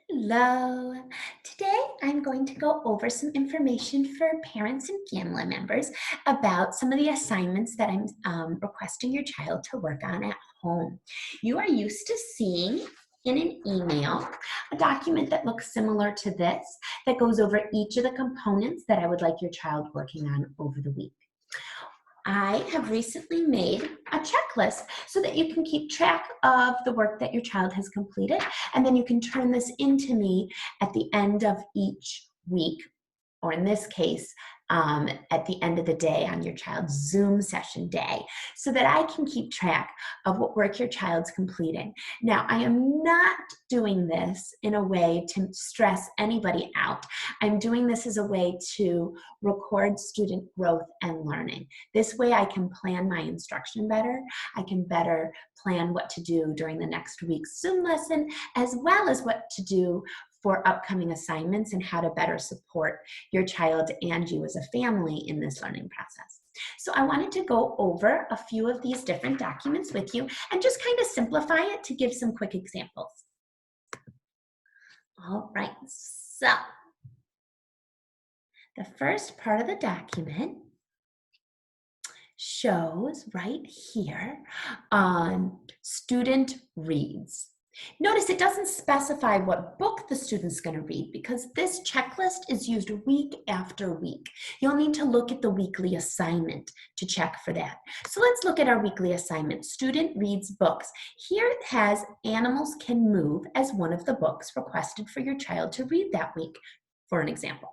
Hello. Today I'm going to go over some information for parents and family members about some of the assignments that I'm requesting your child to work on at home. You are used to seeing in an email a document that looks similar to this that goes over each of the components that I would like your child working on over the week. I have recently made a checklist so that you can keep track of the work that your child has completed, and then you can turn this into me at the end of each week, or in this case, at the end of the day on your child's Zoom session day, so that I can keep track of what work your child's completing. Now, I am not doing this in a way to stress anybody out. I'm doing this as a way to record student growth and learning. This way I can plan my instruction better. I can better plan what to do during the next week's Zoom lesson, as well as what to do for upcoming assignments and how to better support your child and you as a family in this learning process. So I wanted to go over a few of these different documents with you and just kind of simplify it to give some quick examples. All right, so the first part of the document shows right here student reads. Notice it doesn't specify what book the student's going to read because this checklist is used week after week. You'll need to look at the weekly assignment to check for that. So let's look at our weekly assignment. Student reads books. Here it has Animals Can Move as one of the books requested for your child to read that week, for an example.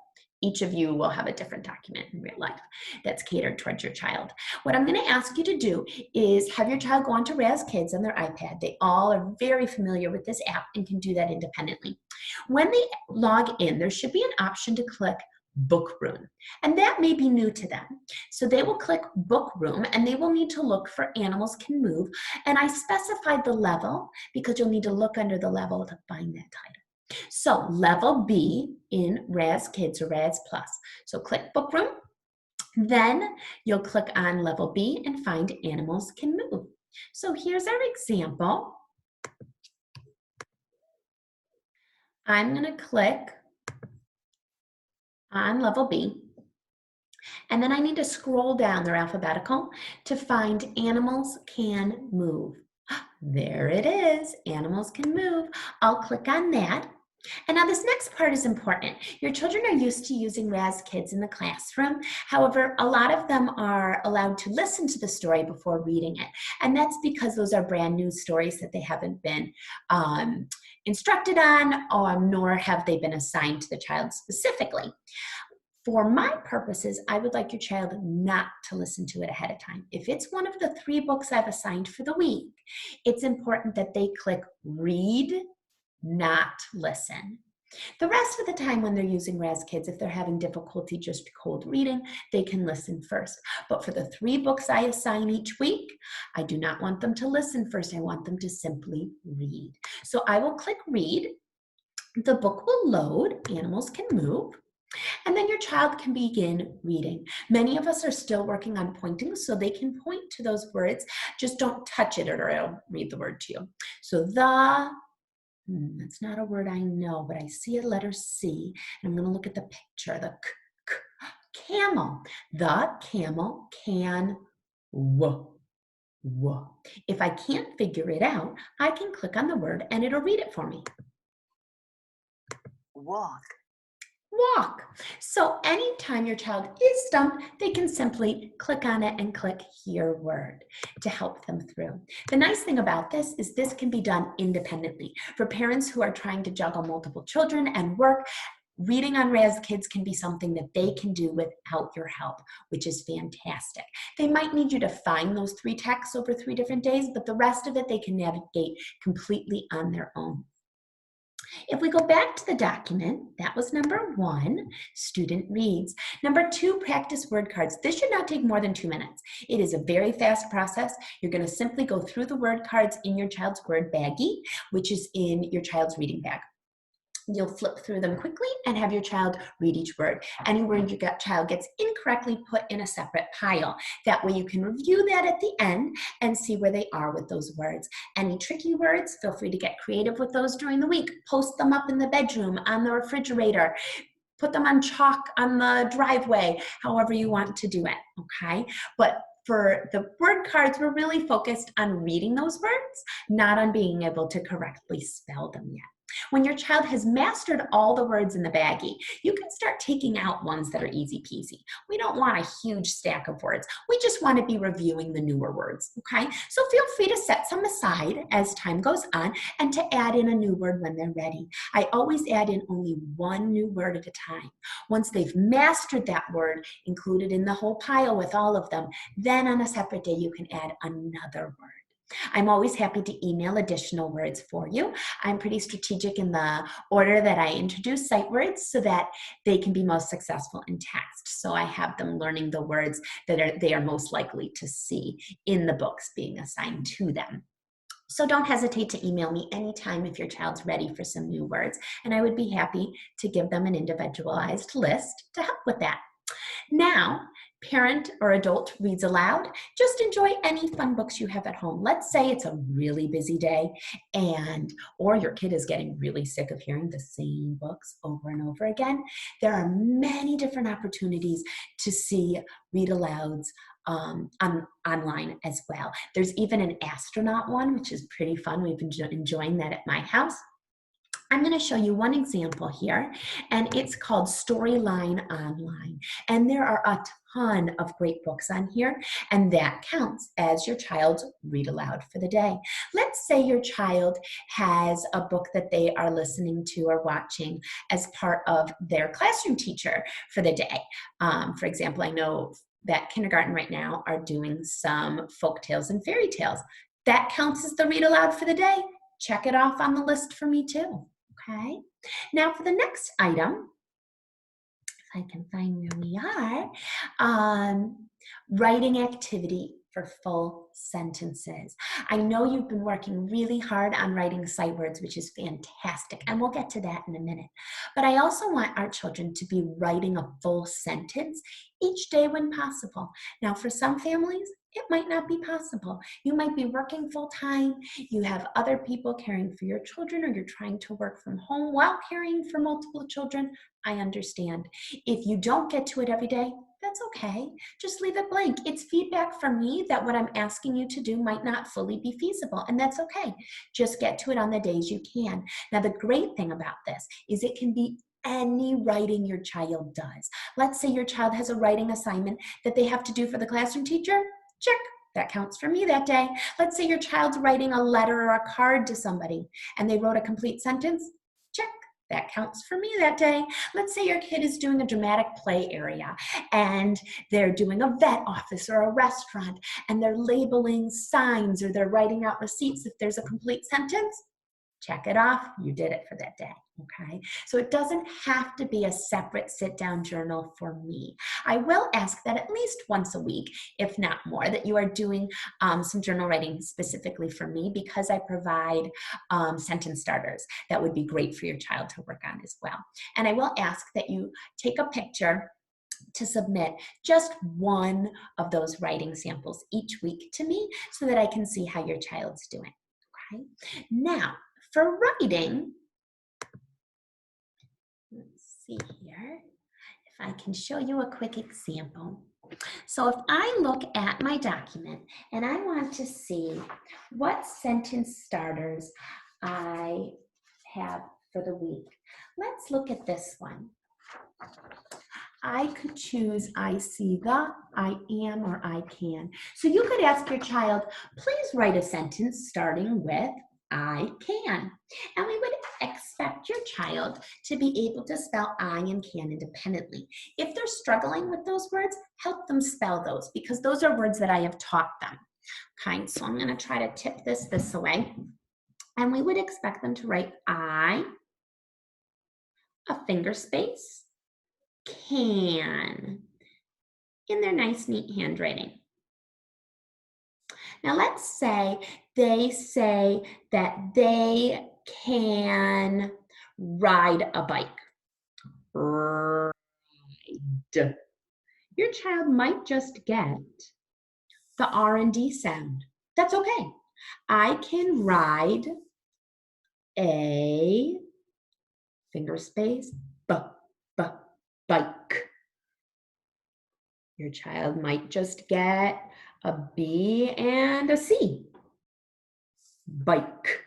Each of you will have a different document in real life that's catered towards your child. What I'm going to ask you to do is have your child go onto Raz Kids on their iPad. They all are very familiar with this app and can do that independently. When they log in, there should be an option to click Book Room, and that may be new to them. So they will click Book Room and they will need to look for Animals Can Move, and I specified the level because you'll need to look under the level to find that title. So level B in Raz Kids or Raz Plus. So click Book Room, then you'll click on level B and find Animals Can Move. So here's our example. I'm going to click on level B, and then I need to scroll down, they're alphabetical, to find Animals Can Move. There it is, Animals Can Move. I'll click on that. And now this next part is important. Your children are used to using Raz Kids in the classroom. However, a lot of them are allowed to listen to the story before reading it. And that's because those are brand new stories that they haven't been instructed on, nor have they been assigned to the child specifically. For my purposes, I would like your child not to listen to it ahead of time. If it's one of the 3 books I've assigned for the week, it's important that they click read, not listen. The rest of the time when they're using Raz Kids, if they're having difficulty just cold reading, they can listen first. But for the 3 books I assign each week, I do not want them to listen first. I want them to simply read. So I will click read. The book will load, Animals Can Move, and then your child can begin reading. Many of us are still working on pointing, so they can point to those words. Just don't touch it or it'll read the word to you. So that's not a word I know, but I see a letter C, and I'm going to look at the picture, the camel. The camel can w. If I can't figure it out, I can click on the word and it'll read it for me. Walk. Walk. So anytime your child is stumped, they can simply click on it and click Hear Word to help them through. The nice thing about this is this can be done independently. For parents who are trying to juggle multiple children and work, reading on Raz Kids can be something that they can do without your help, which is fantastic. They might need you to find those 3 texts over 3 different days, but the rest of it they can navigate completely on their own. If we go back to the document, that was number 1, student reads. Number 2, practice word cards. This should not take more than 2 minutes. It is a very fast process. You're going to simply go through the word cards in your child's word baggie, which is in your child's reading bag. You'll flip through them quickly and have your child read each word. Any word your child gets incorrectly, put in a separate pile. That way you can review that at the end and see where they are with those words. Any tricky words, feel free to get creative with those during the week. Post them up in the bedroom, on the refrigerator, put them on chalk on the driveway, however you want to do it, okay? But for the word cards, we're really focused on reading those words, not on being able to correctly spell them yet. When your child has mastered all the words in the baggie, you can start taking out ones that are easy peasy. We don't want a huge stack of words. We just want to be reviewing the newer words, okay? So feel free to set some aside as time goes on and to add in a new word when they're ready. I always add in only one new word at a time. Once they've mastered that word, included in the whole pile with all of them, then on a separate day you can add another word. I'm always happy to email additional words for you. I'm pretty strategic in the order that I introduce sight words so that they can be most successful in text. So I have them learning the words that they are most likely to see in the books being assigned to them. So don't hesitate to email me anytime if your child's ready for some new words, and I would be happy to give them an individualized list to help with that. Now, parent or adult reads aloud. Just enjoy any fun books you have at home. Let's say it's a really busy day or your kid is getting really sick of hearing the same books over and over again. There are many different opportunities to see read alouds online as well. There's even an astronaut one, which is pretty fun. We've been enjoying that at my house. I'm going to show you one example here, and it's called Storyline Online. And there are a ton of great books on here, and that counts as your child's read aloud for the day. Let's say your child has a book that they are listening to or watching as part of their classroom teacher for the day. For example, I know that kindergarten right now are doing some folk tales and fairy tales. That counts as the read aloud for the day. Check it off on the list for me too. Okay, now for the next item, if I can find where we are, writing activity for full sentences. I know you've been working really hard on writing sight words, which is fantastic, and we'll get to that in a minute. But I also want our children to be writing a full sentence each day when possible. Now, for some families, it might not be possible. You might be working full time, you have other people caring for your children, or you're trying to work from home while caring for multiple children. I understand. If you don't get to it every day, that's okay. Just leave it blank. It's feedback from me that what I'm asking you to do might not fully be feasible, and that's okay. Just get to it on the days you can. Now, the great thing about this is it can be any writing your child does. Let's say your child has a writing assignment that they have to do for the classroom teacher. Check. That counts for me that day. Let's say your child's writing a letter or a card to somebody and they wrote a complete sentence. Check. That counts for me that day. Let's say your kid is doing a dramatic play area and they're doing a vet office or a restaurant and they're labeling signs or they're writing out receipts. If there's a complete sentence, check it off. You did it for that day. Okay, so it doesn't have to be a separate sit-down journal for me. I will ask that at least once a week, if not more, that you are doing some journal writing specifically for me, because I provide sentence starters that would be great for your child to work on as well. And I will ask that you take a picture to submit just one of those writing samples each week to me so that I can see how your child's doing. Okay, now for writing, let's see here if I can show you a quick example. So if I look at my document and I want to see what sentence starters I have for the week, let's look at this one. I could choose I see the, I am, or I can. So you could ask your child, please write a sentence starting with I can. And we would expect your child to be able to spell I and can independently. If they're struggling with those words, help them spell those, because those are words that I have taught them. Okay, so I'm going to try to tip this away. And we would expect them to write I, a finger space, can, in their nice, neat handwriting. Now let's say they say that they can ride a bike. Ride. Your child might just get the R and D sound. That's okay. I can ride a finger space bike. Your child might just get a B and a C. Bike.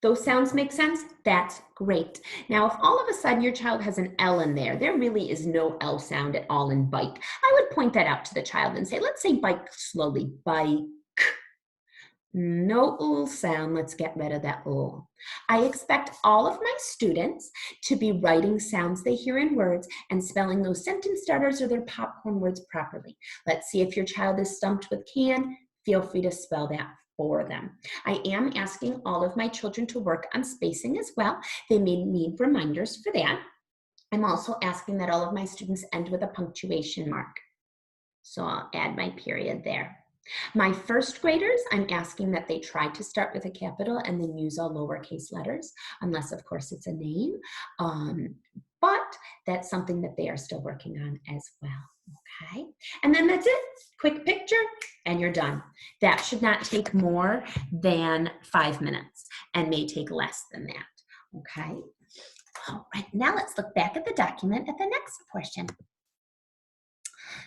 Those sounds make sense? That's great. Now, if all of a sudden your child has an L in there, there really is no L sound at all in bike. I would point that out to the child and say, let's say bike slowly, bike. No ul sound, let's get rid of that ul. I expect all of my students to be writing sounds they hear in words and spelling those sentence starters or their popcorn words properly. Let's see if your child is stumped with can. Feel free to spell that for them. I am asking all of my children to work on spacing as well. They may need reminders for that. I'm also asking that all of my students end with a punctuation mark. So I'll add my period there. My first graders, I'm asking that they try to start with a capital and then use all lowercase letters, unless of course it's a name. But that's something that they are still working on as well. Okay, and then that's it. Quick picture and you're done. That should not take more than 5 minutes and may take less than that. Okay, all right, now let's look back at the document at the next portion.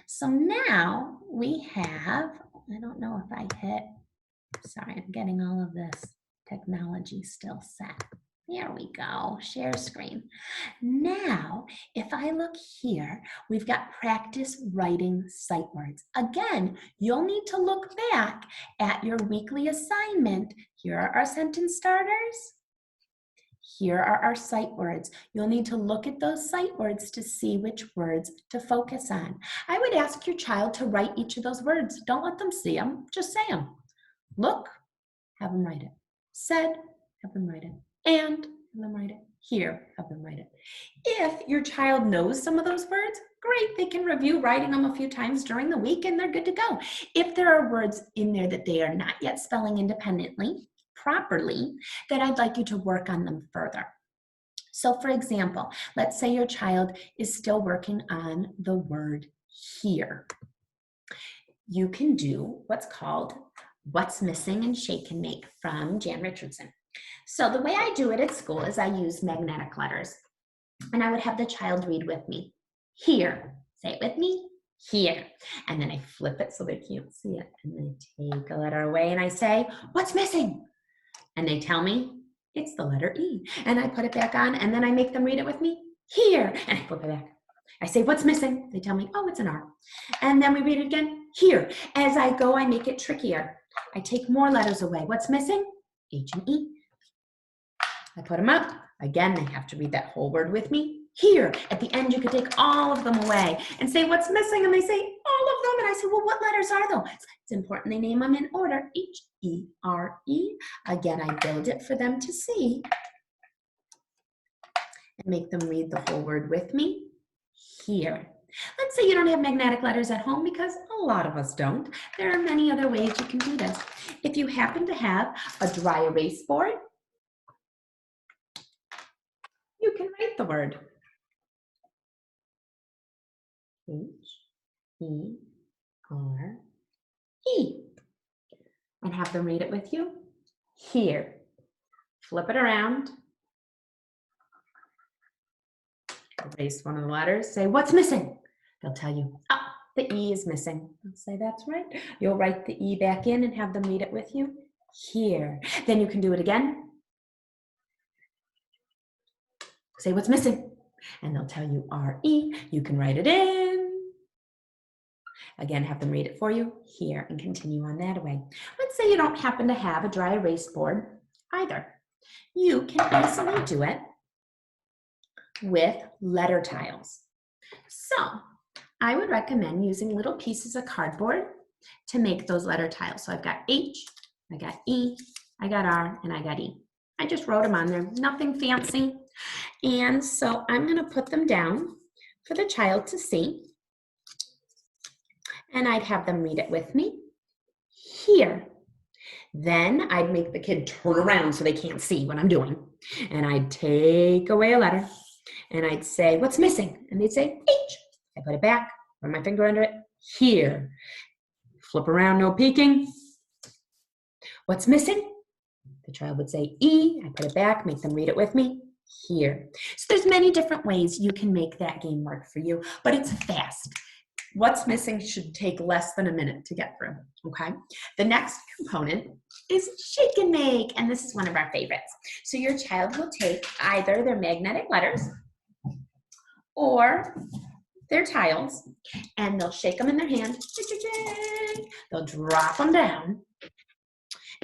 So now we have, I don't know if I hit, sorry, I'm getting all of this technology still set. There we go, share screen. Now, if I look here, we've got practice writing sight words. Again, you'll need to look back at your weekly assignment. Here are our sentence starters. Here are our sight words. You'll need to look at those sight words to see which words to focus on. I would ask your child to write each of those words. Don't let them see them, just say them. Look, have them write it. Said, have them write it. And, have them write it. Here, have them write it. If your child knows some of those words, great, they can review writing them a few times during the week and they're good to go. If there are words in there that they are not yet spelling independently, properly, then I'd like you to work on them further. So for example, let's say your child is still working on the word here. You can do what's called What's Missing and Shake and Make from Jan Richardson. So the way I do it at school is I use magnetic letters. And I would have the child read with me. Here, say it with me, here. And then I flip it so they can't see it. And I take a letter away and I say, what's missing? And they tell me, it's the letter E. And I put it back on and then I make them read it with me, here. And I flip it back. I say, what's missing? They tell me, oh, it's an R. And then we read it again, here. As I go, I make it trickier. I take more letters away. What's missing? H and E. I put them up. Again, they have to read that whole word with me. Here, at the end, you could take all of them away and say, what's missing? And they say, all of them. And I say, well, what letters are those? It's important they name them in order. H-E-R-E. Again, I build it for them to see and make them read the whole word with me. Here. Let's say you don't have magnetic letters at home, because a lot of us don't. There are many other ways you can do this. If you happen to have a dry erase board, you can write the word. H-E-R-E. And have them read it with you. Here. Flip it around. Erase one of the letters. Say, what's missing? They'll tell you, oh, the E is missing. I'll say, that's right. You'll write the E back in and have them read it with you. Here. Then you can do it again. Say, what's missing? And they'll tell you R-E. You can write it in. Again, have them read it for you here and continue on that way. Let's say you don't happen to have a dry erase board either. You can easily do it with letter tiles. So I would recommend using little pieces of cardboard to make those letter tiles. So I've got H, I got E, I got R, and I got E. I just wrote them on there, nothing fancy. And so I'm going to put them down for the child to see. And I'd have them read it with me. Here. Then I'd make the kid turn around so they can't see what I'm doing. And I'd take away a letter and I'd say, what's missing? And they'd say, H. I put it back, run my finger under it, here. Flip around, no peeking. What's missing? The child would say E. I put it back, make them read it with me, here. So there's many different ways you can make that game work for you, but it's fast. What's missing should take less than a minute to get through, okay? The next component is shake and make, and this is one of our favorites. So your child will take either their magnetic letters or their tiles, and they'll shake them in their hand. They'll drop them down,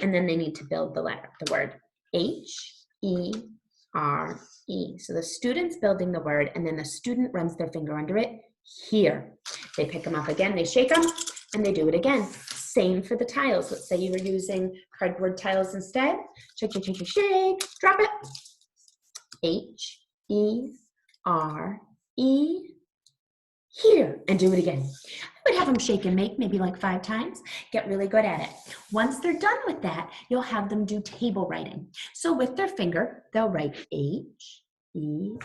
and then they need to build the letter, the word H-E-R-E. So the student's building the word, and then the student runs their finger under it, here. They pick them up again, they shake them, and they do it again. Same for the tiles. Let's say you were using cardboard tiles instead. Shake, shake, shake, shake, shake, drop it. H-E-R-E, here, and do it again. I would have them shake and make maybe like 5 times, get really good at it. Once they're done with that, you'll have them do table writing. So with their finger, they'll write H-E-R-E.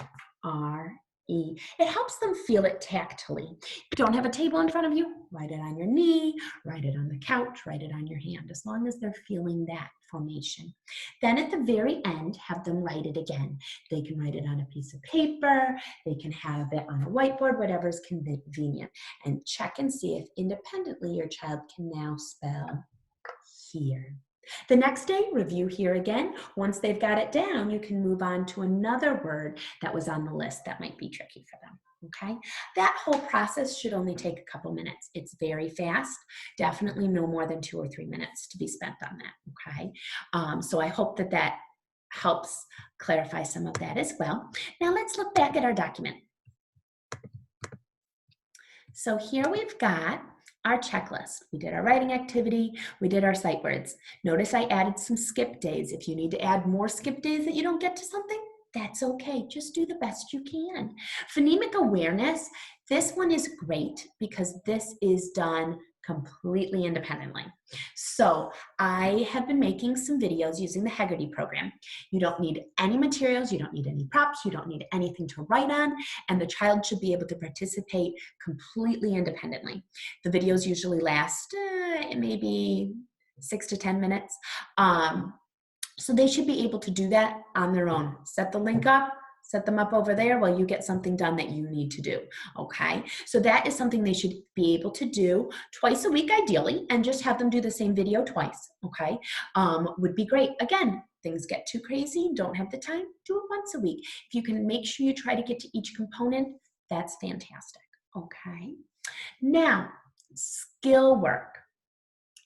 It helps them feel it tactily. If you don't have a table in front of you, write it on your knee, write it on the couch, write it on your hand, as long as they're feeling that formation. Then at the very end, have them write it again. They can write it on a piece of paper, they can have it on a whiteboard, whatever's convenient, and check and see if independently your child can now spell here. The next day, review here again. Once they've got it down, you can move on to another word that was on the list that might be tricky for them, okay? That whole process should only take a couple minutes. It's very fast, definitely no more than 2 or 3 minutes to be spent on that, okay? So I hope that that helps clarify some of that as well. Now let's look back at our document. So here we've got our checklist. We did our writing activity, we did our sight words. Notice I added some skip days. If you need to add more skip days that you don't get to something, that's okay. Just do the best you can. Phonemic awareness, this one is great because this is done completely independently. So I have been making some videos using the Heggerty program. You don't need any materials, you don't need any props, you don't need anything to write on, and the child should be able to participate completely independently. The videos usually last maybe 6 to 10 minutes. So they should be able to do that on their own. Set the link up, set them up over there while you get something done that you need to do, okay? So that is something they should be able to do twice a week ideally, and just have them do the same video twice, okay? Would be great. Again, things get too crazy, don't have the time, do it once a week. If you can make sure you try to get to each component, that's fantastic, okay? Now, skill work.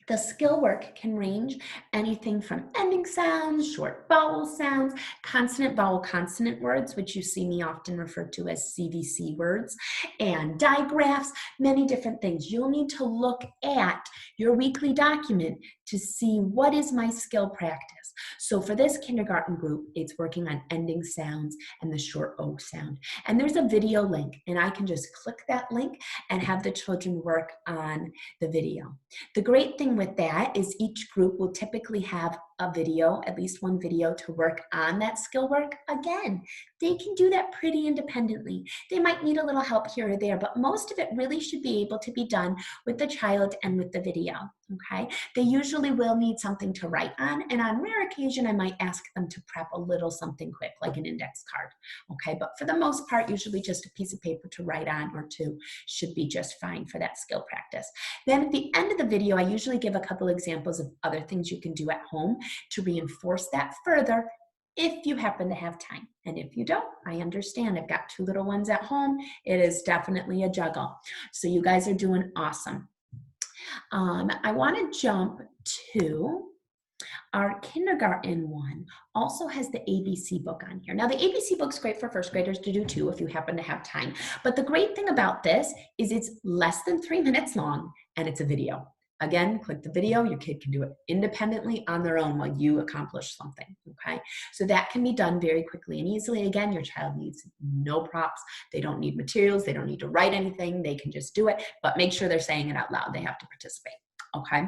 The skill work can range anything from ending sounds, short vowel sounds, consonant, vowel, consonant words, which you see me often referred to as CVC words, and digraphs, many different things. You'll need to look at your weekly document to see what is my skill practice. So for this kindergarten group, it's working on ending sounds and the short O sound. And there's a video link, and I can just click that link and have the children work on the video. The great thing with that is each group will typically have a video, at least one video, to work on that skill work. Again, they can do that pretty independently. They might need a little help here or there, but most of it really should be able to be done with the child and with the video, okay? They usually will need something to write on, and on rare occasion, I might ask them to prep a little something quick, like an index card, okay? But for the most part, usually just a piece of paper to write on or two should be just fine for that skill practice. Then at the end of the video, I usually give a couple examples of other things you can do at home to reinforce that further if you happen to have time. And if you don't, I understand. I've got 2 little ones at home. It is definitely a juggle. So you guys are doing awesome. I want to jump to our kindergarten one. Also has the ABC book on here. Now the ABC book's great for first graders to do too if you happen to have time. But the great thing about this is it's less than 3 minutes long and it's a video. Again, click the video, your kid can do it independently on their own while you accomplish something, okay? So that can be done very quickly and easily. Again, your child needs no props. They don't need materials. They don't need to write anything. They can just do it, but make sure they're saying it out loud. They have to participate, okay?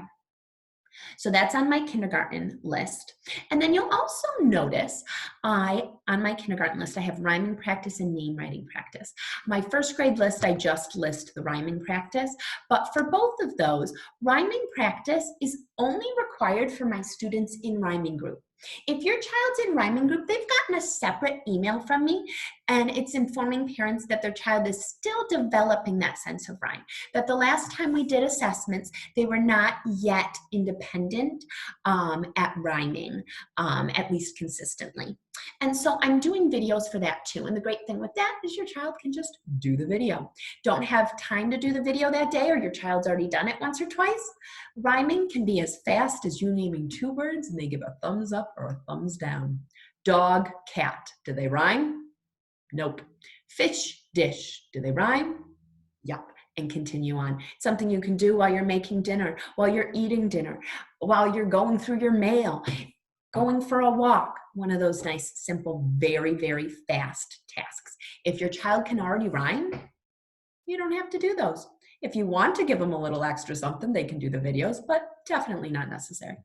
So that's on my kindergarten list. And then you'll also notice on my kindergarten list, I have rhyming practice and name writing practice. My first grade list, I just list the rhyming practice, but for both of those, rhyming practice is only required for my students in rhyming group. If your child's in rhyming group, they've gotten a separate email from me, and it's informing parents that their child is still developing that sense of rhyme. That the last time we did assessments, they were not yet independent at rhyming, at least consistently. And so I'm doing videos for that too. And the great thing with that is your child can just do the video. Don't have time to do the video that day, or your child's already done it once or twice. Rhyming can be as fast as you naming 2 words and they give a thumbs up or a thumbs down. Dog, cat, do they rhyme? Nope. Fish, dish, do they rhyme? Yup. And continue on. Something you can do while you're making dinner, while you're eating dinner, while you're going through your mail, going for a walk. One of those nice, simple, very, very fast tasks. If your child can already rhyme, you don't have to do those. If you want to give them a little extra something, they can do the videos, but definitely not necessary.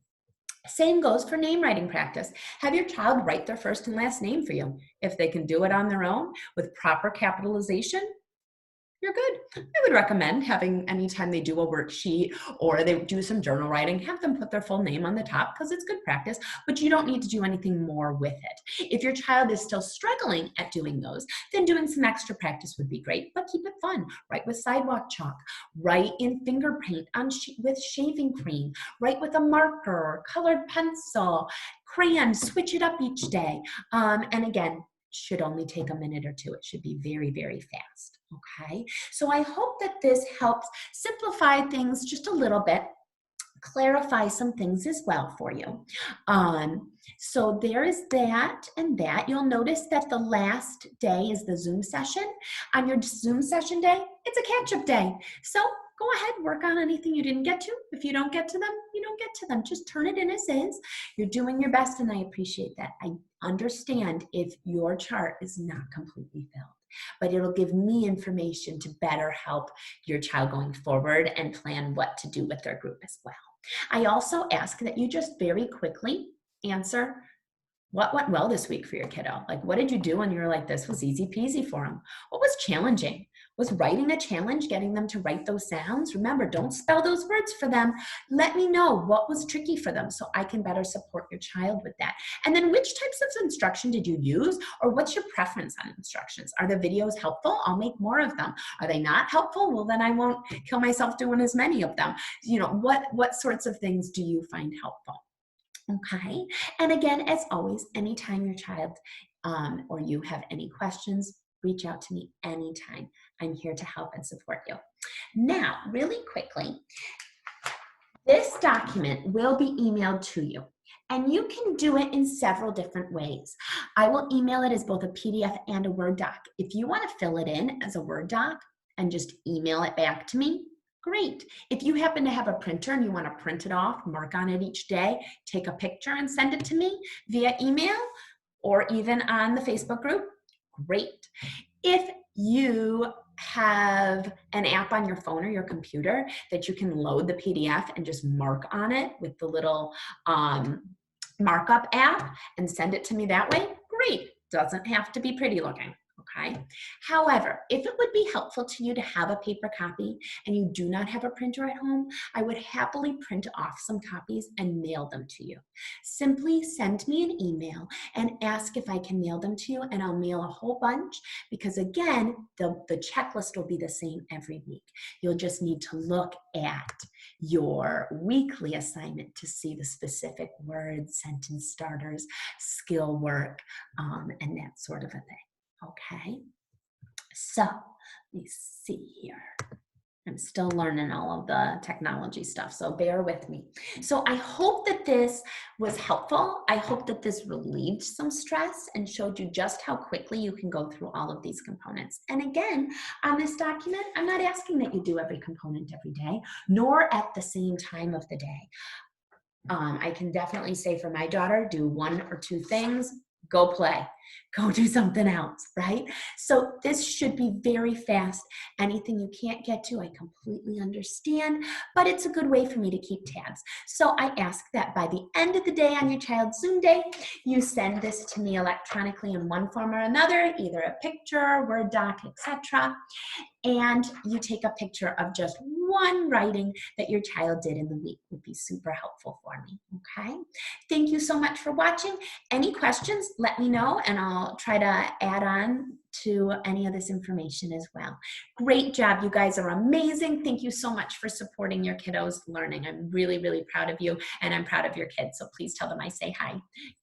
Same goes for name writing practice. Have your child write their first and last name for you. If they can do it on their own with proper capitalization, you're good. I would recommend having, anytime they do a worksheet or they do some journal writing, have them put their full name on the top because it's good practice, but you don't need to do anything more with it. If your child is still struggling at doing those, then doing some extra practice would be great, but keep it fun. Write with sidewalk chalk, write in finger paint with shaving cream, write with a marker or colored pencil, crayon, switch it up each day. And again, should only take a minute or two. It should be very, very fast. Okay, so I hope that this helps simplify things just a little bit, clarify some things as well for you. So there is that and that. You'll notice that the last day is the Zoom session. On your Zoom session day, it's a catch-up day. So go ahead, work on anything you didn't get to. If you don't get to them, you don't get to them. Just turn it in as is. You're doing your best, and I appreciate that. I understand if your chart is not completely filled, but it'll give me information to better help your child going forward and plan what to do with their group as well. I also ask that you just very quickly answer what went well this week for your kiddo. Like, what did you do and you were like, this was easy peasy for them? What was challenging? Was writing a challenge, getting them to write those sounds? Remember, don't spell those words for them. Let me know what was tricky for them so I can better support your child with that. And then which types of instruction did you use, or what's your preference on instructions? Are the videos helpful? I'll make more of them. Are they not helpful? Well, then I won't kill myself doing as many of them. You know, what sorts of things do you find helpful? Okay, and again, as always, anytime your child or you have any questions, reach out to me anytime. I'm here to help and support you. Now, really quickly, this document will be emailed to you, and you can do it in several different ways. I will email it as both a PDF and a Word doc. If you want to fill it in as a Word doc and just email it back to me, great. If you happen to have a printer and you want to print it off, mark on it each day, take a picture and send it to me via email or even on the Facebook group, great. If you have an app on your phone or your computer that you can load the PDF and just mark on it with the little markup app and send it to me that way, great. Doesn't have to be pretty looking. Okay. However, if it would be helpful to you to have a paper copy and you do not have a printer at home, I would happily print off some copies and mail them to you. Simply send me an email and ask if I can mail them to you, and I'll mail a whole bunch, because again, the checklist will be the same every week. You'll just need to look at your weekly assignment to see the specific words, sentence starters, skill work, and that sort of a thing. Okay, so let me see here. I'm still learning all of the technology stuff, so bear with me. So I hope that this was helpful. I hope that this relieved some stress and showed you just how quickly you can go through all of these components. And again, on this document, I'm not asking that you do every component every day, nor at the same time of the day. I can definitely say for my daughter, do 1 or 2 things, go play, go do something else, right? So this should be very fast. Anything you can't get to, I completely understand, but it's a good way for me to keep tabs. So I ask that by the end of the day on your child's Zoom day, you send this to me electronically in one form or another, either a picture, Word doc, etc. And you take a picture of just one writing that your child did in the week. Would be super helpful for me, okay? Thank you so much for watching. Any questions, let me know, and I'll try to add on to any of this information as well. Great job, you guys are amazing. Thank you so much for supporting your kiddos' learning. I'm really, really proud of you, and I'm proud of your kids, so please tell them I say hi.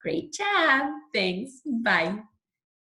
Great job, thanks, bye.